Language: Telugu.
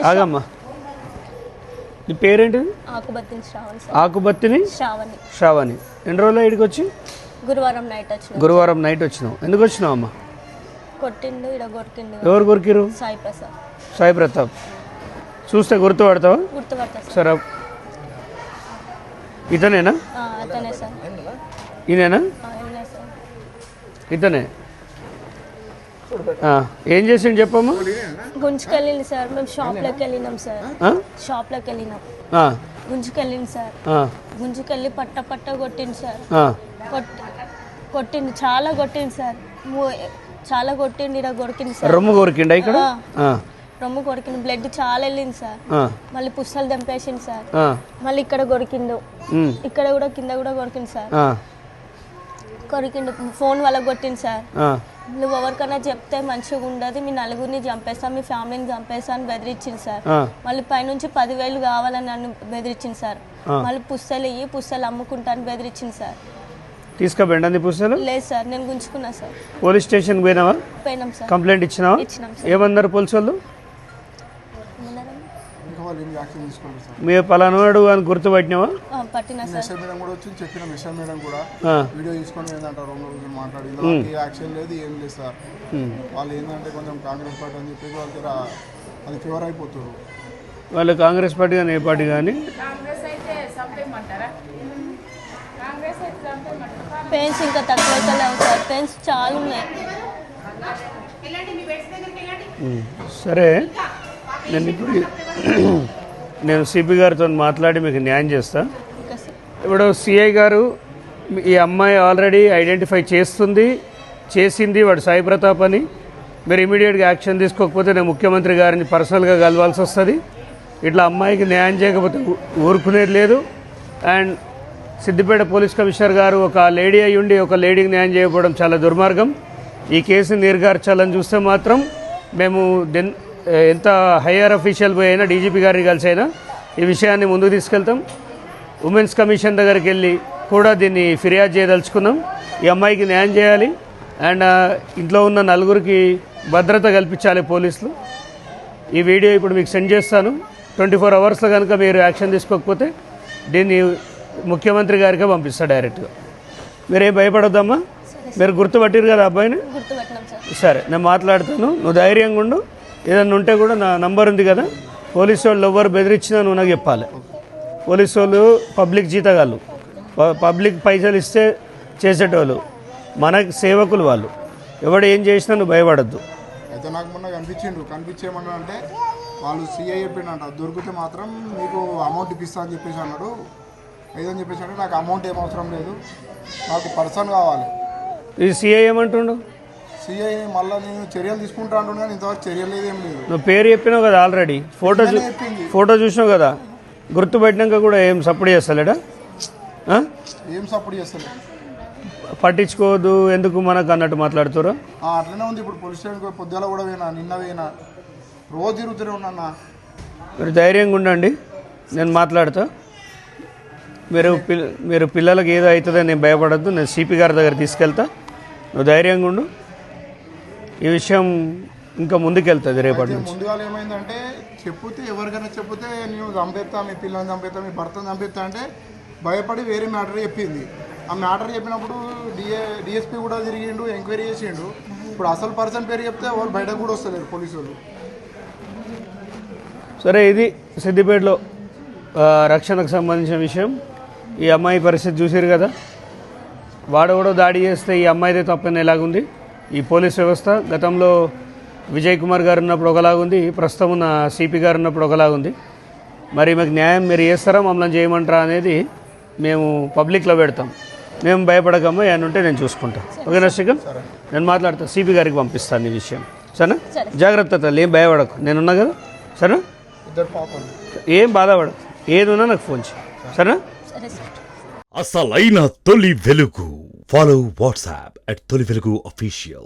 ఆగమ్మా, నీ పేరేంటిది? ఆకుబత్తిని శ్రావణి సార్. ఆకుబత్తిని శ్రావణి. శ్రావణి. ఎన్ని రోజులు ఇక్కడికి వచ్చి? గురువారం నైట్ వచ్చిన. గురువారం నైట్ వచ్చినావు. ఎందుకు వచ్చినావు అమ్మా? కొట్టిండు, ఇక్కడ కొరికిండు. ఎవరు కొరికిరు? సాయి ప్రసాద్. సాయి ప్రతాప్. చూస్తే గుర్తుపడతావా? గుర్తుపడతా సార్. సరే, ఇతనేనా? అతనే సార్. ఈయనేనా? ఆయనే సార్. ఇతనే. ఏం చేసిండు చెప్పమ్మా? గుంజుకెళ్ళింది సార్. మేము షాప్లోకి వెళ్ళినాం సార్. షాప్లోకి వెళ్ళినాం. గుంజుకెళ్ళింది సార్. గుంజుకెళ్ళి పట్ట కొట్టింది సార్. కొట్టింది, చాలా కొట్టింది సార్. చాలా కొట్టింది, ఇక్కడ కొరికింది సార్. రొమ్ము కొరికిండా ఇక్కడ? రొమ్ము కొరికింది, బ్లడ్ చాలా వెళ్ళింది సార్. మళ్ళీ పుస్తలు దంపేసింది సార్. మళ్ళీ ఇక్కడ కొరికిండు, ఇక్కడ కూడా కింద కూడా కొరికింది సార్. కొరికిండు, ఫోన్ వల్ల కొట్టింది సార్. నువ్వు ఎవరికైనా చెప్తే మంచిగా ఉండదు, మీ నలుగురిని చంపేస్తా, మీ ఫ్యామిలీని చంపేస్తా అని బెదిరించింది సార్. మళ్ళీ పైనుంచి 10,000 కావాలని నన్ను బెదిరించింది సార్. మళ్ళీ పుస్తలు అమ్ముకుంటా అని బెదిరించింది సార్. తీసుకుపోయిండి పుస్తలు? లేదు సార్, నేను గుంజుకున్నా సార్. పోలీస్ స్టేషన్ పోయినావా? పోయినాం సార్. కంప్లైంట్ ఇచ్చినావా? ఇచ్చినాం. ఏమన్నారు పోలీసు వాళ్ళు? మీ పలానాడు అని గుర్తుపట్టినావా? పట్టినా సార్. కూడా వచ్చి చెప్పిన మిషన్ మేడం కూడా వీడియో తీసుకొని ఏంటంటారు మాట్లాడి యాక్షన్ లేదు, ఏం లేదు సార్. వాళ్ళు ఏంటంటే కొంచెం కాంగ్రెస్ పార్టీ అని చెప్పేసి వాళ్ళకి అది ఫేవర్ అయిపోతారు. వాళ్ళు కాంగ్రెస్ పార్టీ కానీ ఏ పార్టీ కానీ పెయిన్స్ ఇంకా తక్కువ లేవు సార్. పెయిన్స్ చాలా ఉన్నాయి. సరే, నేను ఇప్పుడు సిపి గారితో మాట్లాడి మీకు న్యాయం చేస్తా. ఇప్పుడు సిఐ గారు ఈ అమ్మాయి ఆల్రెడీ ఐడెంటిఫై చేసింది వాడు సాయి ప్రతాప్ అని. మీరు ఇమీడియట్గా యాక్షన్ తీసుకోకపోతే నేను ముఖ్యమంత్రి గారిని పర్సనల్గా కలవాల్సి వస్తుంది. ఇట్లా అమ్మాయికి న్యాయం చేయకపోతే ఊరుకునేది లేదు. అండ్ సిద్దిపేట పోలీస్ కమిషనర్ గారు ఒక లేడీ అయి ఉండి ఒక లేడీకి న్యాయం చేయకపోవడం చాలా దుర్మార్గం. ఈ కేసుని నిర్గార్చాలని చూస్తే మాత్రం మేము ఎంత హయ్యర్ అఫీషియల్ పోయి అయినా డీజీపీ గారిని కలిసి అయినా ఈ విషయాన్ని ముందుకు తీసుకెళ్తాం. ఉమెన్స్ కమిషన్ దగ్గరికి వెళ్ళి కూడా దీన్ని ఫిర్యాదు చేయదలుచుకున్నాం. ఈ అమ్మాయికి న్యాయం చేయాలి. అండ్ ఇంట్లో ఉన్న నలుగురికి భద్రత కల్పించాలి పోలీసులు. ఈ వీడియో ఇప్పుడు మీకు సెండ్ చేస్తాను. 24 అవర్స్లో కనుక మీరు యాక్షన్ తీసుకోకపోతే దీన్ని ముఖ్యమంత్రి గారికే పంపిస్తాను డైరెక్ట్గా. మీరేం భయపడొద్దమ్మా. మీరు గుర్తుపట్టిరు కదా అబ్బాయిని? సరే, నేను మాట్లాడతాను, నువ్వు ధైర్యంగా ఉండు. ఏదన్నా ఉంటే కూడా నా నంబర్ ఉంది కదా, పోలీసు వాళ్ళు ఎవరు బెదిరించినా నువ్వు నాకు చెప్పాలి. పోలీసు వాళ్ళు పబ్లిక్ జీతగాళ్ళు, పబ్లిక్ పైసలు ఇస్తే చేసేటోళ్ళు, మనకి సేవకులు వాళ్ళు. ఎవడు ఏం చేసినా నువ్వు భయపడద్దు. అయితే నాకు మొన్న కనిపించేమన్నా అంటే వాళ్ళు సీఐ చెప్పిండంట, దొరికితే మాత్రం మీకు అమౌంట్ ఇప్పిస్తా అని చెప్పేసి అన్నాడు. ఏదని చెప్పేసి అంటే నాకు అమౌంట్ ఏం అవసరం లేదు, నాకు పర్సన్ కావాలి. ఈ సీఐ ఏమంటుండు? సీఐ మళ్ళీ నేను చర్యలు తీసుకుంటా అంటున్నా, కానీ ఇంతవరకు చర్యలు లేదు, ఏం లేదు. నువ్వు పేరు చెప్పినావు కదా ఆల్రెడీ, ఫోటో చూసినావు కదా, గుర్తుపెట్టినాక కూడా ఏం సపోర్ట్ చేస్తలేడా? ఏం సపోర్ట్ చేస్తలే, పట్టించుకోవద్దు ఎందుకు మనకు అన్నట్టు మాట్లాడుతారా? అట్లనే ఉంది. ఇప్పుడు పోలీస్ స్టేషన్కి పొద్దుల కూడా పోయినా, నిన్న పోయినా, రోజు తిరుగుతూనే ఉన్నా. మీరు ధైర్యంగా ఉండండి, నేను మాట్లాడతా. మీరు పిల్లలకు ఏదో అవుతుందని నేను భయపడద్దు. నేను సిపి గారి దగ్గర తీసుకెళ్తా, నువ్వు ధైర్యంగా ఉండు. ఈ విషయం ఇంకా ముందుకెళ్తుంది రేపటి నుంచి. ముందుగా ఏమైందంటే చెప్తే ఎవరికైనా చెప్తే నేను చంపేస్తా, మీ పిల్లల్ని చంపేస్తా, మీ భర్తను చంపేస్తా అంటే భయపడి వేరే మ్యాటర్ చెప్పింది. ఆ మ్యాటర్ చెప్పినప్పుడు డిఎస్పీ కూడా తిరిగిండు, ఎంక్వైరీ చేసిండు. ఇప్పుడు అసలు పర్సన్ పేరు చెప్తే వాళ్ళు బయటకు కూడా వస్తలేరు పోలీసు వాళ్ళు. సరే, ఇది సిద్దిపేటలో రక్షణకు సంబంధించిన విషయం. ఈ అమ్మాయి పరిస్థితి చూసారు కదా, వాడెవడో దాడి చేస్తే ఈ అమ్మాయిదే తప్పని ఎలాగుంది. ఈ పోలీస్ వ్యవస్థ గతంలో విజయ్ కుమార్ గారు ఉన్నప్పుడు ఒకలాగుంది, ప్రస్తుతం ఉన్న సిపి గారు ఉన్నప్పుడు ఒకలాగుంది. మరి మాకు న్యాయం మీరు చేస్తారా, మమ్మల్ని చేయమంటారా అనేది మేము పబ్లిక్లో పెడతాం. మేము భయపడకమ్మా, ఏమైనా ఉంటే నేను చూసుకుంటాను. ఓకేనా శ్రీకాంత్? నేను మాట్లాడతాను, సిపి గారికి పంపిస్తాను ఈ విషయం. సరేనా? జాగ్రత్త తల్లి, ఏం భయపడకు, నేనున్నా కదా. సరేనా? ఏం బాధపడకు, ఏదున్నా నాకు ఫోన్ చేయి. సరేనా? అసలైన తొలి వెలుగు. ఫాలో వాట్సాప్ @తొలి వెలుగు official.